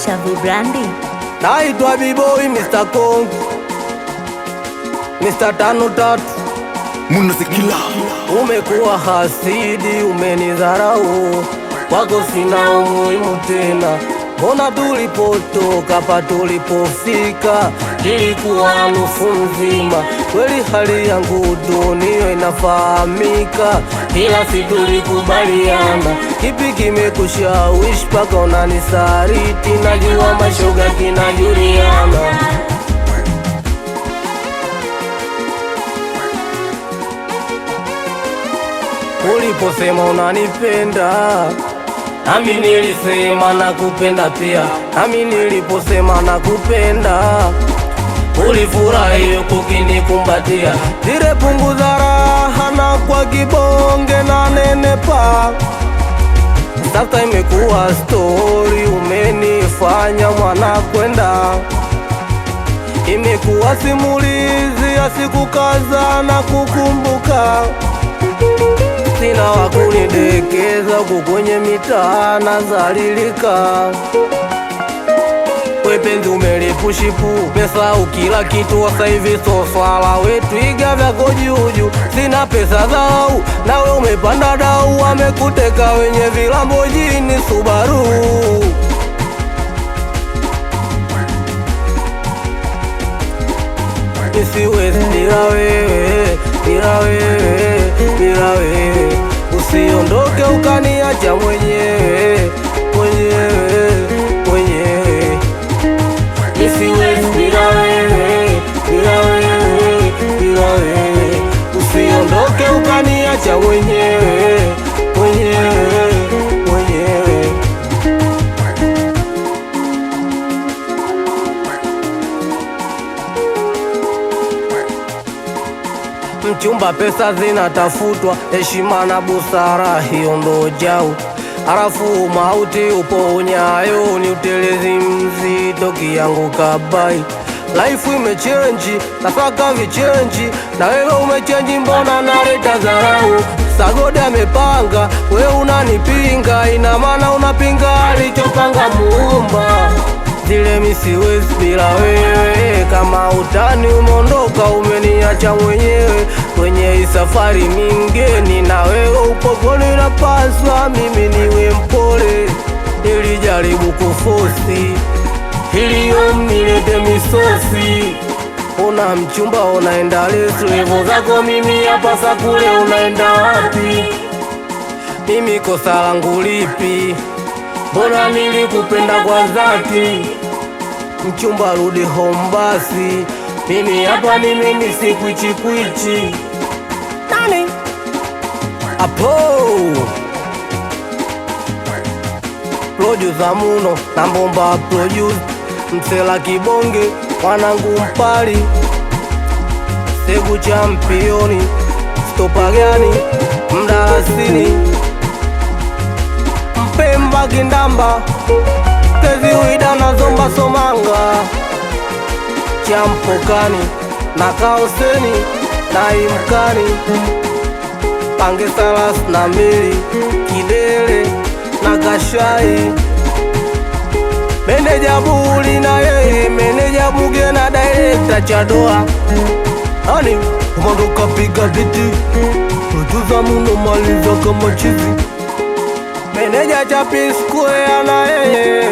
Shavi Brandi. Naitwa B-boy Mr. Kong, Mr. Tano Tatu. Munazikila Umekuwa hasidi, umenidharau, wako sina umuhimu tena. Mbona tulipotoka pa tulipofika ilikuwa nusu nzima. Kweli hali yangu dunia inafahamika, ila si tulikubaliana. Kipi kimekushawishi paka unanisaliti? Najua mashoga kina Juliana. Uliposema unanipenda, nami nilisema nakupenda pia. Nami niliposema nakupenda, ulifurahi ukinikumbatia. Zile punguza raha na kwa kibonge na nenepa. Sasa imekuwa story, umenifanya mwana kwenda. Imekuwa simulizi ya siku kadhaa na kukumbuka. Sina wakunidekeza kukwenye mitaa nazalilika. Wepenzi umelipushipu, umesahau kila kitu. Sasa hivi so swala wetu iga vyako juju. Sina pesa zao, nawe umepanda dau. Wamekuteka wenye vilambojini Subaru. Nisiwezi bila wewe, bila wewe, bila wewe. Usiondoke ukaniacha mwenyewe, mwenyewe, mwenyewe. Nisiwezi bila wewe, bila wewe, bila wewe. Usiondoke ukaniacha mwenyewe, mwenyewe, mwenyewe. Mchumba pesa zinatafutwa, heshima na busara hiyo ndo jau. Halafu mauti upo unyayo, ni utelezi mzito kianguka bai. Life imechange, nataka vichange, na wewe umechange, mbona naleta dharau? Sagode amepanga, we unanipinga, ina maana unapinga alichopanga Muumba. Zile mi siwezi bila wewe, kama utani umondoka, umeniacha mwenyewe kwenye hii safari mingeni. Na wewe upokoni, napaswa mimi niwe mpole. Nilijaribu kufosi ili nilete misosi. Una mchumba unaenda levo zako, mimi hapa sakule, unaenda wapi? Mimi kosa langu lipi? Mbona nilikupenda kwa dhati? Mchumba rudi home basi, mimi hapa ni mimi, si kwichi kwichi. Nani? Apo producer Muno na Mbomba produce. Msela kibonge, wanangu mpali, Segu championi, stopa gani, mdalasini, Mpemba kindamba, Kezi wida na zomba somanga, Champokani na kaoseni na imkani, Pange salas na mili, Kidele na kashai. Meneja Buli na yeye, meneja Buge na director Chadoa. Ani umondoka piga viti, producer Muno maliza kama chizi. Meneja Chapi Square na yeye.